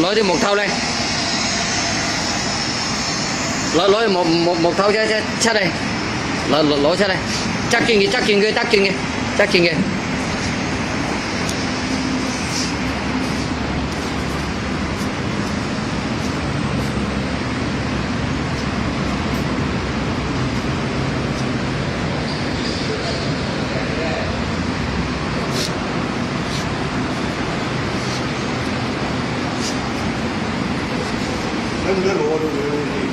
lỗi đi một thau đây, lỗi một thau xe đây, lỗi xe đây, chắc kinh kìa. Không có lúa đâu.